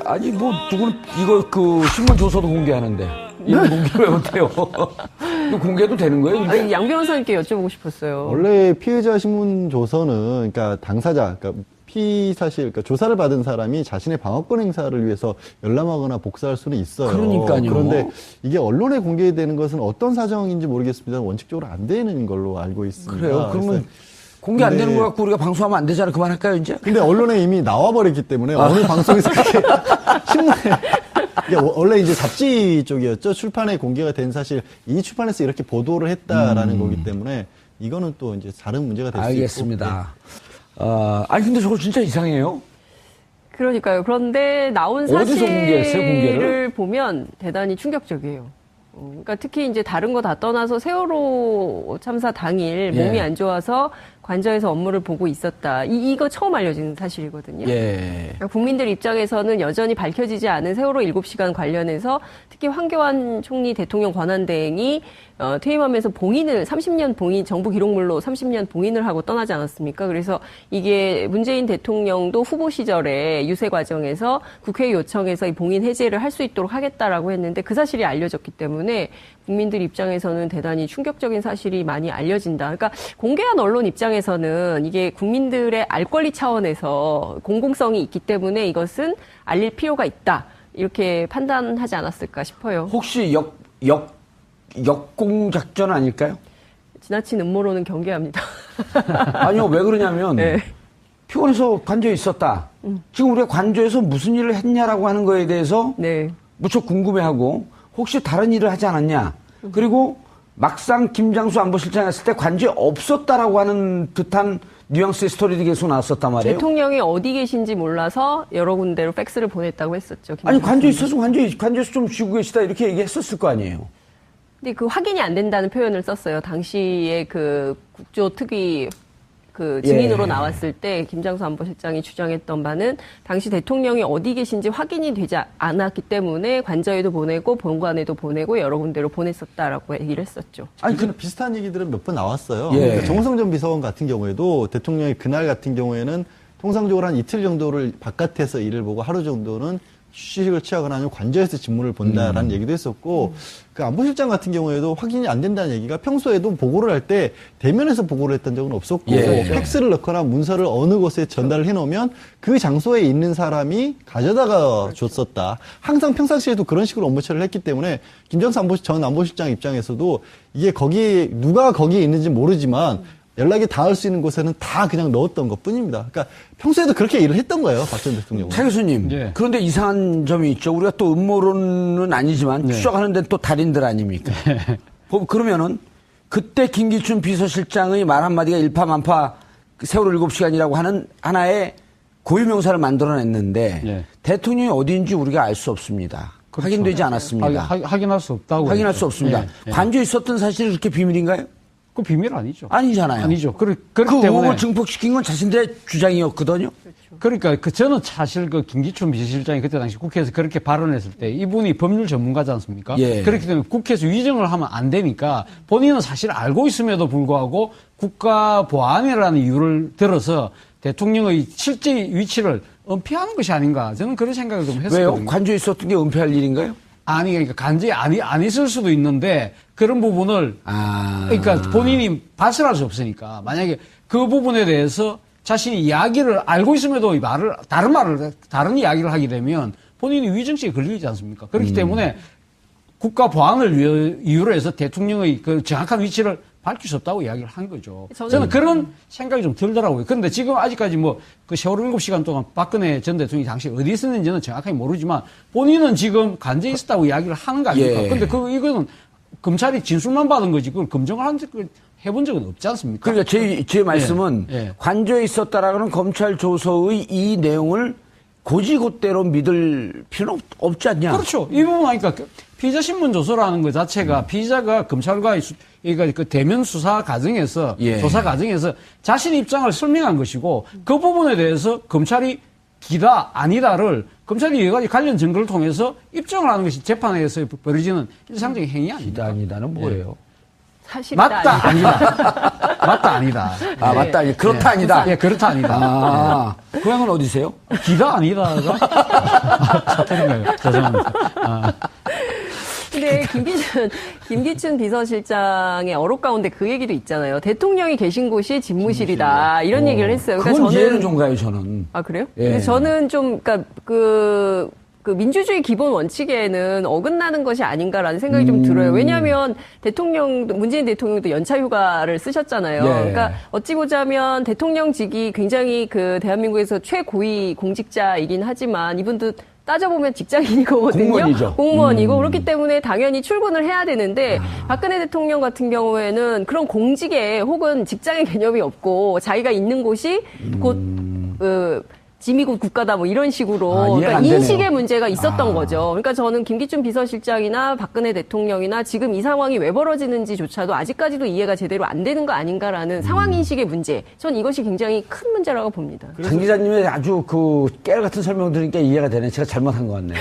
아니 뭐 누구는 이거 그 신문 조서도 공개하는데 이거 공개 왜 못해요? 이거 공개도 되는 거예요? 근데? 아니, 양 변호사님께 여쭤보고 싶었어요. 원래 피해자 신문 조서는 그러니까 당사자, 그러니까 피사실, 그러니까 조사를 받은 사람이 자신의 방어권 행사를 위해서 열람하거나 복사할 수는 있어요. 그러니까요. 그런데 이게 언론에 공개되는 것은 어떤 사정인지 모르겠습니다. 원칙적으로 안 되는 걸로 알고 있습니다. 그래요? 그러면 공개 안 되는 거 갖고 우리가 방송하면 안 되잖아. 그만할까요, 이제? 근데 언론에 이미 나와버렸기 때문에 어느 방송에서 그렇게 신문에 이게 원래 이제 잡지 쪽이었죠. 출판에 공개가 된 사실 이 출판에서 이렇게 보도를 했다라는 거기 때문에 이거는 또 이제 다른 문제가 될 수 있고. 알겠습니다. 아니 근데 저거 진짜 이상해요. 그러니까요. 그런데 나온 어디서 공개했어요, 공개를? 사실을 보면 대단히 충격적이에요. 그러니까 특히 이제 다른 거 다 떠나서 세월호 참사 당일 몸이 안 좋아서 관저에서 업무를 보고 있었다. 이거 처음 알려진 사실이거든요. 예. 그러니까 국민들 입장에서는 여전히 밝혀지지 않은 세월호 7시간 관련해서 특히 황교안 총리 대통령 권한대행이 퇴임하면서 봉인을 30년 봉인 정부 기록물로 30년 봉인을 하고 떠나지 않았습니까? 그래서 이게 문재인 대통령도 후보 시절에 유세 과정에서 국회 요청해서 이 봉인 해제를 할 수 있도록 하겠다라고 했는데 그 사실이 알려졌기 때문에 국민들 입장에서는 대단히 충격적인 사실이 많이 알려진다. 그러니까 공개한 언론 입장에서는 이게 국민들의 알 권리 차원에서 공공성이 있기 때문에 이것은 알릴 필요가 있다. 이렇게 판단하지 않았을까 싶어요. 혹시 역공 작전 아닐까요? 지나친 음모론은 경계합니다. 아니요, 왜 그러냐면 네. 피곤해서 관저에 있었다. 지금 우리가 관저에서 무슨 일을 했냐라고 하는 거에 대해서 네. 무척 궁금해하고 혹시 다른 일을 하지 않았냐. 그리고 막상 김장수 안보실장이 했을 때 관저에 없었다라고 하는 듯한 뉘앙스의 스토리들이 계속 나왔었단 말이에요. 대통령이 어디 계신지 몰라서 여러 군데로 팩스를 보냈다고 했었죠. 아니 관저에 있어서 관저에서 좀 쉬고 계시다 이렇게 얘기했었을 거 아니에요. 근데 그 확인이 안 된다는 표현을 썼어요. 당시에 그 국조특위 그 증인으로 나왔을 때 김장수 안보실장이 주장했던 바는 당시 대통령이 어디 계신지 확인이 되지 않았기 때문에 관저에도 보내고 본관에도 보내고 여러 군데로 보냈었다라고 얘기를 했었죠. 아니, 그 비슷한 얘기들은 몇 번 나왔어요. 예. 그러니까 정호성 전 비서관 같은 경우에도 대통령이 그날 같은 경우에는 통상적으로 한 이틀 정도를 바깥에서 일을 보고 하루 정도는 휴식을 취하거나 아니면 관저에서 직무를 본다라는 얘기도 했었고, 그 안보실장 같은 경우에도 확인이 안 된다는 얘기가 평소에도 보고를 할 때 대면에서 보고를 했던 적은 없었고, 팩스를 넣거나 문서를 어느 곳에 전달을 해놓으면 그 장소에 있는 사람이 가져다가 줬었다. 항상 평상시에도 그런 식으로 업무 처리를 했기 때문에 김정수 전 안보실장 입장에서도 이게 누가 거기에 있는지 모르지만 연락이 닿을 수 있는 곳에는 다 그냥 넣었던 것 뿐입니다. 그러니까 평소에도 그렇게 일을 했던 거예요, 박 전 대통령은. 차 교수님, 예. 그런데 이상한 점이 있죠. 우리가 또 음모론은 아니지만 추적하는 데는 또 달인들 아닙니까? 그러면은 그때 김기춘 비서실장의 말 한마디가 일파만파 세월호 7시간이라고 하는 하나의 고유명사를 만들어냈는데 대통령이 어디인지 우리가 알 수 없습니다. 그렇죠. 확인되지 않았습니다. 확인할 수 없다고. 확인할 수 없습니다. 관저에 있었던 사실이 그렇게 비밀인가요? 그 비밀 아니죠. 아니잖아요. 아니죠. 그렇기 그 때문에 의혹을 증폭시킨 건 자신들의 주장이었거든요. 그러니까 저는 사실 그 김기춘 비서실장이 그때 당시 국회에서 그렇게 발언했을 때 이분이 법률 전문가지 않습니까? 예. 그렇기 때문에 국회에서 위정을 하면 안 되니까 본인은 사실 알고 있음에도 불구하고 국가보안이라는 이유를 들어서 대통령의 실제 위치를 은폐하는 것이 아닌가 저는 그런 생각을 좀 했었거든요. 왜요? 관저에 있었던 게 은폐할 일인가요? 아니 그러니까 간접이 안 있을 수도 있는데 그런 부분을 그러니까 본인이 발설할 수 없으니까 만약에 그 부분에 대해서 자신이 이야기를 알고 있음에도 다른 이야기를 하게 되면 본인이 위증죄에 걸리지 않습니까? 그렇기 때문에 국가 보안을 이유로 해서 대통령의 그 정확한 위치를 밝힐 수 없다고 이야기를 한 거죠. 저는 그런 생각이 좀 들더라고요. 그런데 지금 아직까지 그 세월호 7시간 동안 박근혜 전 대통령이 당시 어디 있었는지는 정확하게 모르지만 본인은 지금 관저에 있었다고 이야기를 하는 거 아닙니까? 그런데 이거는 검찰이 진술만 받은 거지 그걸 검증을 해본 적은 없지 않습니까? 그러니까 제 말씀은 관저에 있었다라는 검찰 조서의 이 내용을 고지고대로 믿을 필요는 없지 않냐? 그렇죠. 이 부분 하니까 피의자 신문 조서라는 것 자체가 피의자가 검찰과 그러니까 그 대면 수사 과정에서 조사 과정에서 자신의 입장을 설명한 것이고 그 부분에 대해서 검찰이 기다 아니다를 검찰이 여러 가지 관련 증거를 통해서 입증을 하는 것이 재판에서 벌어지는 일상적인 행위 아닙니까? 기다 아니다는 뭐예요? 사실이다. 맞다, 아니다. 맞다, 아니다. 아, 네. 맞다. 그렇다, 아니다. 예, 그렇다, 아니다. 아, 고향은 어디세요? 기다, 아니다가? 사투리인가요? 죄송합니다. 아. 근데 김기춘 비서실장의 어록 가운데 그 얘기도 있잖아요. 대통령이 계신 곳이 집무실이다. 이런 얘기를 했어요. 그건 이해는 좀 가요, 저는. 아, 그래요? 예. 근데 저는 좀, 그러니까 그 민주주의 기본 원칙에는 어긋나는 것이 아닌가라는 생각이 좀 들어요. 왜냐하면 문재인 대통령도 연차 휴가를 쓰셨잖아요. 예. 그러니까 어찌 보자면 대통령직이 굉장히 그 대한민국에서 최고위 공직자이긴 하지만 이분도 따져보면 직장인이거든요. 공무원이죠. 공무원이고 그렇기 때문에 당연히 출근을 해야 되는데 박근혜 대통령 같은 경우에는 그런 공직에 혹은 직장의 개념이 없고 자기가 있는 곳이 곧 지미국 국가다 뭐 이런 식으로 이해가 그러니까 안 되네요. 인식의 문제가 있었던 거죠. 그러니까 저는 김기춘 비서실장이나 박근혜 대통령이나 지금 이 상황이 왜 벌어지는지조차도 아직까지도 이해가 제대로 안 되는 거 아닌가라는 상황 인식의 문제. 전 이것이 굉장히 큰 문제라고 봅니다. 장 기자님의 아주 그 깨알 같은 설명 들으니까 이해가 되네. 제가 잘못한 것 같네요.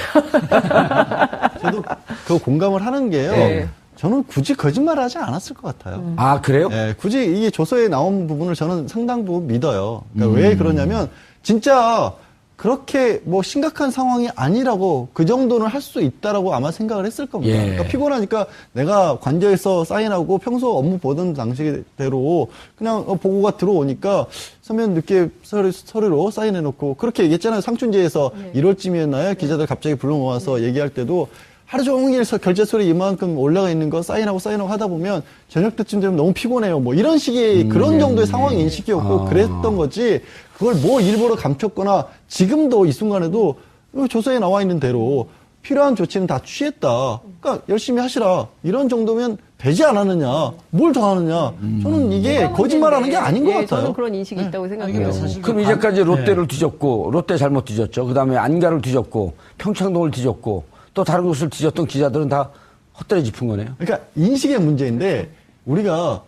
저도 그 공감을 하는 게요. 네. 저는 굳이 거짓말을 하지 않았을 것 같아요. 아, 그래요? 예, 굳이 이게 조서에 나온 부분을 저는 상당 부분 믿어요. 그러니까 왜 그러냐면 진짜 그렇게 뭐 심각한 상황이 아니라고 그 정도는 할 수 있다라고 아마 생각을 했을 겁니다. 예. 그러니까 피곤하니까 내가 관저에서 사인하고 평소 업무 보던 방식대로 그냥 보고가 들어오니까 서면 늦게 서류로 사인해놓고 그렇게 얘기했잖아요. 상춘제에서 1월쯤이었나요? 기자들 갑자기 불러 모아서 얘기할 때도 하루 종일 결제 서류 이만큼 올라가 있는 거 사인하고 하다 보면 저녁 때쯤 되면 너무 피곤해요. 뭐 이런 식의 그런 정도의 상황 인식이었고 그랬던 거지 그걸 뭐 일부러 감췄거나 지금도 이 순간에도 조서에 나와 있는 대로 필요한 조치는 다 취했다. 그러니까 열심히 하시라. 이런 정도면 되지 않았느냐. 뭘 더 하느냐. 저는 이게 거짓말하는 게 아닌 것 같아요. 저는 그런 인식이 있다고 생각해요. 사실 그럼 이제까지 롯데를 뒤졌고, 롯데 잘못 뒤졌죠. 그 다음에 안가를 뒤졌고, 평창동을 뒤졌고, 또 다른 곳을 뒤졌던 기자들은 다 헛다리 짚은 거네요. 그러니까 인식의 문제인데 우리가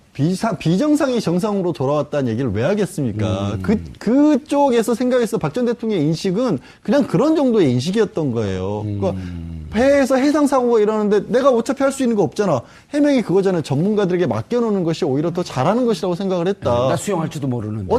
비정상이 정상으로 돌아왔다는 얘기를 왜 하겠습니까? 그쪽에서 생각해서 박 전 대통령의 인식은 그냥 그런 정도의 인식이었던 거예요. 그러니까 배에서 해상 사고가 일어나는데 내가 어차피 할 수 있는 거 없잖아. 해명이 그거잖아요. 전문가들에게 맡겨놓는 것이 오히려 더 잘하는 것이라고 생각을 했다. 나 수영할지도 모르는데.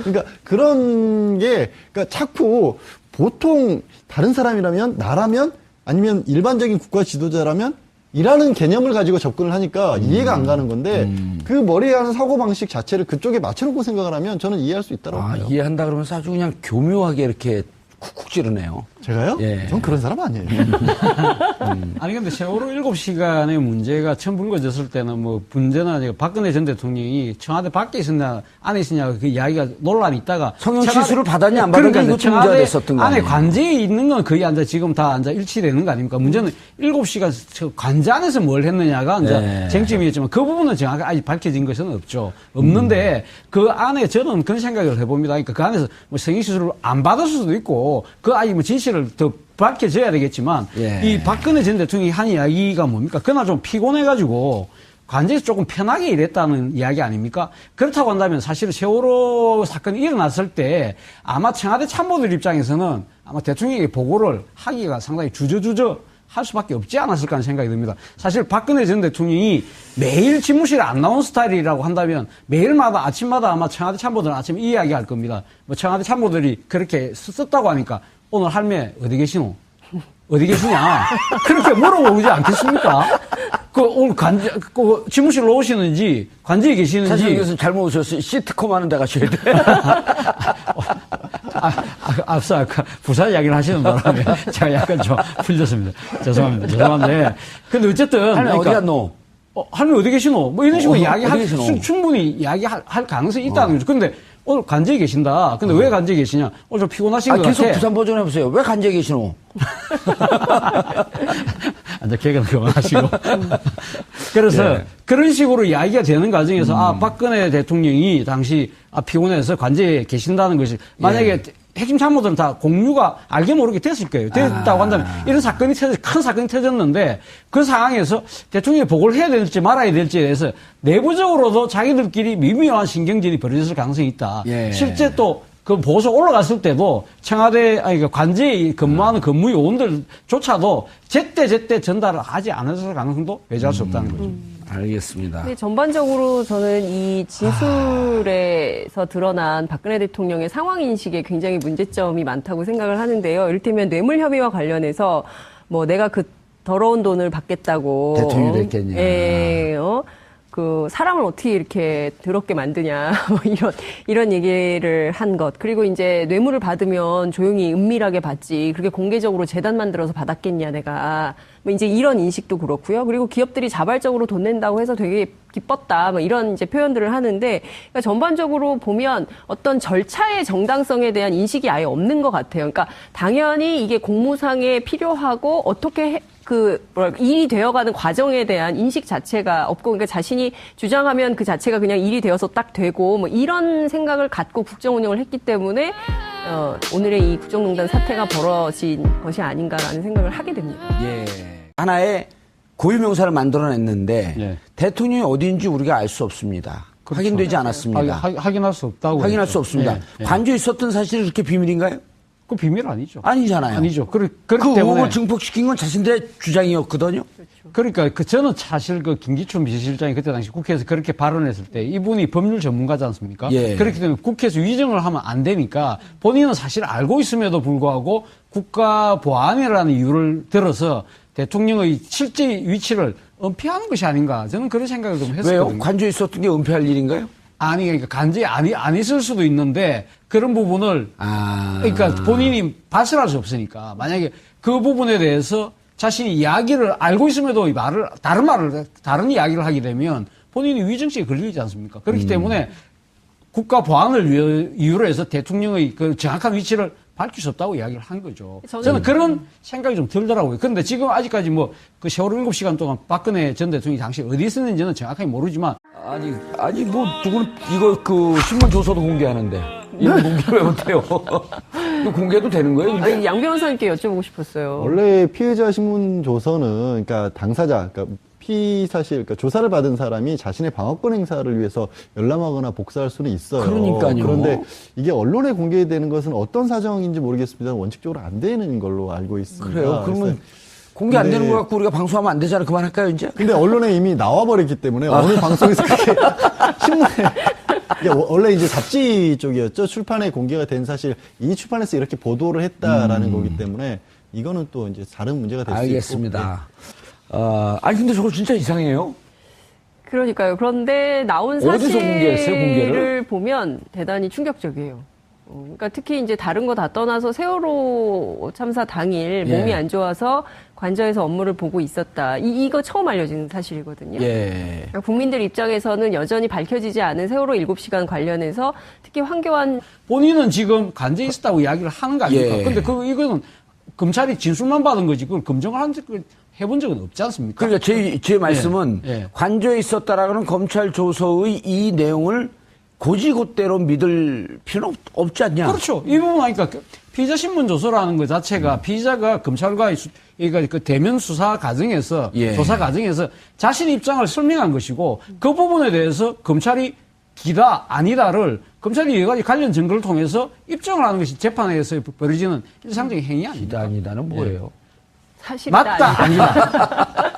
그러니까 그런 게 그러니까 자꾸 보통 다른 사람이라면 나라면 아니면 일반적인 국가 지도자라면 이라는 개념을 가지고 접근을 하니까 이해가 안 가는 건데 그 머리에 하는 사고방식 자체를 그쪽에 맞춰놓고 생각을 하면 저는 이해할 수 있다고 봐요. 이해한다 그러면서 아주 그냥 교묘하게 이렇게 쿡쿡 찌르네요. 제가요? 예. 전 그런 사람 아니에요. 아니, 근데 세월호 7시간의 문제가 처음 불거졌을 때는 뭐 문제는 아니고 박근혜 전 대통령이 청와대 밖에 있었냐, 안에 있었냐, 그 이야기가 논란이 있다가. 성형 시술을 받았냐, 안 받았냐, 이것도 문제가 됐었던 거 안에 아니에요? 관제에 있는 건 거의 지금 다 일치되는 거 아닙니까? 문제는 7시간 저 관제 안에서 뭘 했느냐가 이제 쟁점이었지만 그 부분은 정확하게 아직 밝혀진 것은 없죠. 없는데 그 안에 저는 그런 생각을 해봅니다. 그러니까 그 안에서 뭐 성형 시술을 안 받았을 수도 있고 그 아직 뭐 진실을 더 밝혀져야 되겠지만 이 박근혜 전 대통령이 한 이야기가 뭡니까? 그날 좀 피곤해가지고 관제에서 조금 편하게 일했다는 이야기 아닙니까? 그렇다고 한다면 사실 세월호 사건이 일어났을 때 아마 청와대 참모들 입장에서는 아마 대통령에게 보고를 하기가 상당히 주저주저 할 수밖에 없지 않았을까 하는 생각이 듭니다. 사실 박근혜 전 대통령이 매일 집무실에 안 나온 스타일이라고 한다면 매일마다 아침마다 아마 청와대 참모들은 아침에 이 이야기 할 겁니다. 뭐 청와대 참모들이 그렇게 썼다고 하니까 오늘 할매 어디 계시노? 어디 계시냐? 그렇게 물어보지 않겠습니까? 오늘 그 집무실로 오시는지, 관제에 계시는지. 사실 이것은 잘못 오셨어요. 시트콤 하는 데 가셔야 돼. 앞서 아까 부산 이야기를 하시는 바람에 제가 약간 좀 풀렸습니다. 죄송합니다. 근데 어쨌든. 할매 어디 갔노? 할매 어디 계시노? 뭐 이런 식으로 충분히 이야기할 가능성이 있다는 거죠. 근데 오늘 관제에 계신다. 근데 왜 관제에 계시냐? 오늘 좀 피곤하신 것 같아. 계속 부산 버전 해보세요. 왜 관제에 계시노? 이제 개그는 그만하시고. 그래서 그런 식으로 이야기가 되는 과정에서 박근혜 대통령이 당시 피곤해서 관제에 계신다는 것이 만약에 핵심 참모들은 다 공유가 알게 모르게 됐을 거예요. 됐다고 한다면 이런 사건이 큰 사건이 터졌는데 그 상황에서 대통령이 보고를 해야 될지 말아야 될지에 대해서 내부적으로도 자기들끼리 미묘한 신경질이 벌어졌을 가능성이 있다. 실제 또 그 보수 올라갔을 때도 청와대, 아니, 관제에 근무하는 근무 요원들조차도 제때 전달을 하지 않았을 가능성도 배제할 수 없다는 거죠. 알겠습니다. 근데 전반적으로 저는 이 진술에서 드러난 박근혜 대통령의 상황 인식에 굉장히 문제점이 많다고 생각을 하는데요. 이를테면 뇌물 혐의와 관련해서 뭐 내가 그 더러운 돈을 받겠다고 대통령이 됐겠냐. 예, 그 사람을 어떻게 이렇게 더럽게 만드냐 뭐 이런 얘기를 한 것. 그리고 이제 뇌물을 받으면 조용히 은밀하게 받지 그렇게 공개적으로 재단 만들어서 받았겠냐 내가 뭐 이제 이런 인식도 그렇고요. 그리고 기업들이 자발적으로 돈 낸다고 해서 되게 기뻤다 뭐 이런 이제 표현들을 하는데 그러니까 전반적으로 보면 어떤 절차의 정당성에 대한 인식이 아예 없는 것 같아요. 그러니까 당연히 이게 공무상에 필요하고 어떻게 일이 되어가는 과정에 대한 인식 자체가 없고, 그러니까 자신이 주장하면 그 자체가 그냥 일이 되어서 딱 되고, 뭐 이런 생각을 갖고 국정 운영을 했기 때문에, 오늘의 이 국정농단 사태가 벌어진 것이 아닌가라는 생각을 하게 됩니다. 예. 하나의 고유명사를 만들어냈는데, 예. 대통령이 어디인지 우리가 알 수 없습니다. 그렇죠. 확인되지 않았습니다. 확인할 수 없다고. 확인할 그랬죠. 수 없습니다. 예, 예. 관저에 있었던 사실이 그렇게 비밀인가요? 그 비밀 아니죠. 아니잖아요. 아니죠. 그렇기 그 때문에. 의혹을 증폭시킨 건 자신들의 주장이었거든요. 그러니까 저는 사실 그 김기춘 비서실장이 그때 당시 국회에서 그렇게 발언했을 때 이분이 법률 전문가지 않습니까? 예. 그렇기 때문에 국회에서 위정을 하면 안 되니까 본인은 사실 알고 있음에도 불구하고 국가보안이라는 이유를 들어서 대통령의 실제 위치를 은폐하는 것이 아닌가 저는 그런 생각을 좀 했었거든요. 왜요? 관저에 있었던 게 은폐할 일인가요? 아니, 그러니까 간제에 안 있을 수도 있는데 그런 부분을 그러니까 본인이 발설할 수 없으니까 만약에 그 부분에 대해서 자신이 이야기를 알고 있음에도 다른 이야기를 하게 되면 본인이 위증죄에 걸리지 않습니까? 그렇기 때문에 국가 보안을 이유로 해서 대통령의 그 정확한 위치를 밝힐 수 없다고 이야기를 한 거죠. 저는 그런 생각이 좀 들더라고요. 그런데 지금 아직까지 뭐 그 세월호 7시간 동안 박근혜 전 대통령이 당시 어디 있었는지는 정확하게 모르지만 아니 뭐 누구는 이거 그 신문 조서도 공개하는데 이거 공개를 왜 못해요? 이거 공개도 되는 거예요? 근데? 아니, 양 변호사님께 여쭤보고 싶었어요. 원래 피해자 신문 조서는 그러니까 당사자, 그러니까 피사실, 그러니까 조사를 받은 사람이 자신의 방어권 행사를 위해서 열람하거나 복사할 수는 있어요. 그러니까요. 그런데 이게 언론에 공개되는 것은 어떤 사정인지 모르겠습니다. 원칙적으로 안 되는 걸로 알고 있습니다. 그래요? 그러면 공개 안 되는 거 갖고 우리가 방송하면 안 되잖아. 그만할까요, 이제? 근데 언론에 이미 나와버렸기 때문에 어느 방송에서 그렇게 신문에 이게 원래 이제 잡지 쪽이었죠. 출판에 공개가 된 사실 이 출판에서 이렇게 보도를 했다라는 거기 때문에 이거는 또 이제 다른 문제가 될 수 있고. 알겠습니다. 아니 근데 저거 진짜 이상해요. 그러니까요. 그런데 나온 어디서 사실을 공개했어요, 공개를? 보면 대단히 충격적이에요. 그러니까 특히 이제 다른 거 다 떠나서 세월호 참사 당일 예. 몸이 안 좋아서 관저에서 업무를 보고 있었다. 이거 처음 알려진 사실이거든요. 예. 그러니까 국민들 입장에서는 여전히 밝혀지지 않은 세월호 7시간 관련해서 특히 황교안 본인은 지금 간제에 있었다고 이야기를 하는 거 아닙니까? 예. 근데 이거는 검찰이 진술만 받은 거지 그걸 검증을 해본 적은 없지 않습니까? 그러니까 제 말씀은 예. 관저에 있었다라는 검찰 조서의 이 내용을 고지고대로 믿을 필요는 없지 않냐? 그렇죠. 이 부분 하니까 피의자 신문 조서라는 것 자체가 피의자가 검찰과의 그러니까 그 대면 수사 과정에서 예. 조사 과정에서 자신의 입장을 설명한 것이고 그 부분에 대해서 검찰이 기다 아니다를 검찰이 여러 가지 관련 증거를 통해서 입증을 하는 것이 재판에서 벌어지는 일상적인 행위 아닙니까? 아니다는 뭐예요? 사실이다. 맞다 아니다.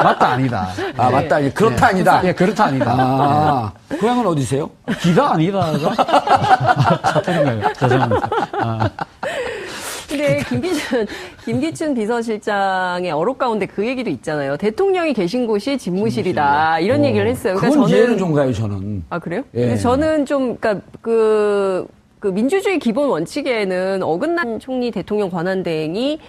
맞다 아니다. 아 맞다 아니 그렇다 아니다. 예, 그렇다 아니다. 고향은 어디세요? 기다 아니다가 사투리인가요? 죄송합니다. 근데 김기춘 비서실장의 어록 가운데 그 얘기도 있잖아요. 대통령이 계신 곳이 집무실이다. 이런 얘기를 했어요. 그건 이해는 좀 가요 저는. 아, 그래요? 예. 근데 저는 좀, 그니까, 그 민주주의 기본 원칙에는 어긋난 총리 대통령 권한대행이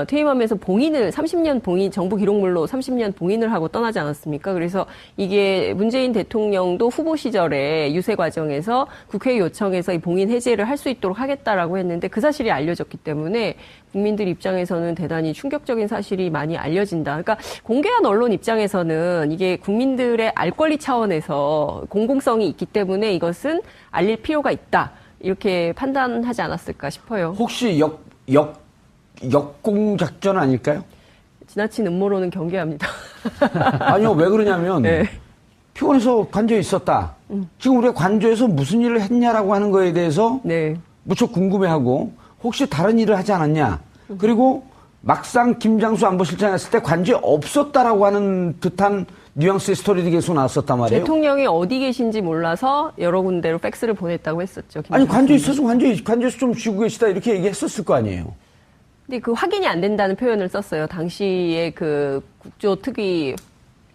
퇴임하면서 30년 봉인, 정부 기록물로 30년 봉인을 하고 떠나지 않았습니까? 그래서 이게 문재인 대통령도 후보 시절에 유세 과정에서 국회 요청해서 이 봉인 해제를 할 수 있도록 하겠다라고 했는데 그 사실이 알려졌기 때문에 국민들 입장에서는 대단히 충격적인 사실이 많이 알려진다. 그러니까 공개한 언론 입장에서는 이게 국민들의 알 권리 차원에서 공공성이 있기 때문에 이것은 알릴 필요가 있다. 이렇게 판단하지 않았을까 싶어요. 혹시 역공 작전 아닐까요? 지나친 음모론은 경계합니다. 아니요 왜 그러냐면 네. 피곤해서 관저에 있었다. 지금 우리가 관저에서 무슨 일을 했냐라고 하는 거에 대해서 네. 무척 궁금해하고 혹시 다른 일을 하지 않았냐. 그리고 막상 김장수 안보실장 했을 때 관저에 없었다라고 하는 듯한 뉘앙스의 스토리도 계속 나왔었단 말이에요. 대통령이 어디 계신지 몰라서 여러 군데로 팩스를 보냈다고 했었죠. 아니 김장수 관저에 있어서 관저에서 좀 쉬고 계시다 이렇게 얘기했었을 거 아니에요. 근데 그 확인이 안 된다는 표현을 썼어요. 당시에 그 국조특위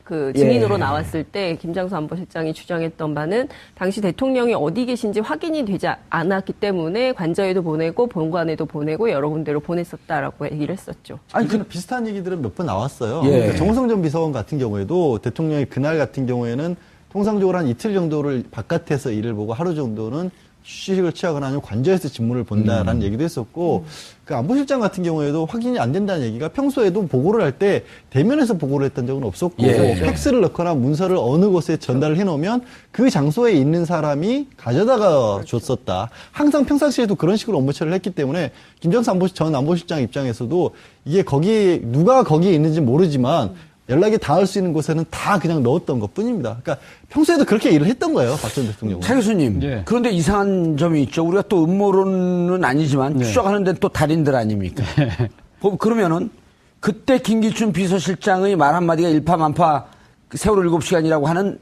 그 증인으로 예. 나왔을 때 김장수 안보실장이 주장했던 바는 당시 대통령이 어디 계신지 확인이 되지 않았기 때문에 관저에도 보내고 본관에도 보내고 여러 군데로 보냈었다라고 얘기를 했었죠. 아니, 비슷한 얘기들은 몇 번 나왔어요. 예. 그러니까 정호성 전 비서관 같은 경우에도 대통령이 그날 같은 경우에는 통상적으로 한 이틀 정도를 바깥에서 일을 보고 하루 정도는 휴식을 취하거나 아니면 관저에서 직무를 본다라는 얘기도 했었고, 그 안보실장 같은 경우에도 확인이 안 된다는 얘기가 평소에도 보고를 할 때 대면에서 보고를 했던 적은 없었고, 예. 팩스를 넣거나 문서를 어느 곳에 전달을 해놓으면 그 장소에 있는 사람이 가져다가 줬었다. 항상 평상시에도 그런 식으로 업무 처리를 했기 때문에 김정수 전 안보실장 입장에서도 이게 누가 거기에 있는지 모르지만 연락이 닿을 수 있는 곳에는 다 그냥 넣었던 것 뿐입니다. 그러니까 평소에도 그렇게 일을 했던 거예요, 박 전 대통령은. 차 교수님, 예. 그런데 이상한 점이 있죠. 우리가 또 음모론은 아니지만 추적하는 데는 또 달인들 아닙니까? 그러면은 그때 김기춘 비서실장의 말 한마디가 일파만파 세월호 7시간이라고 하는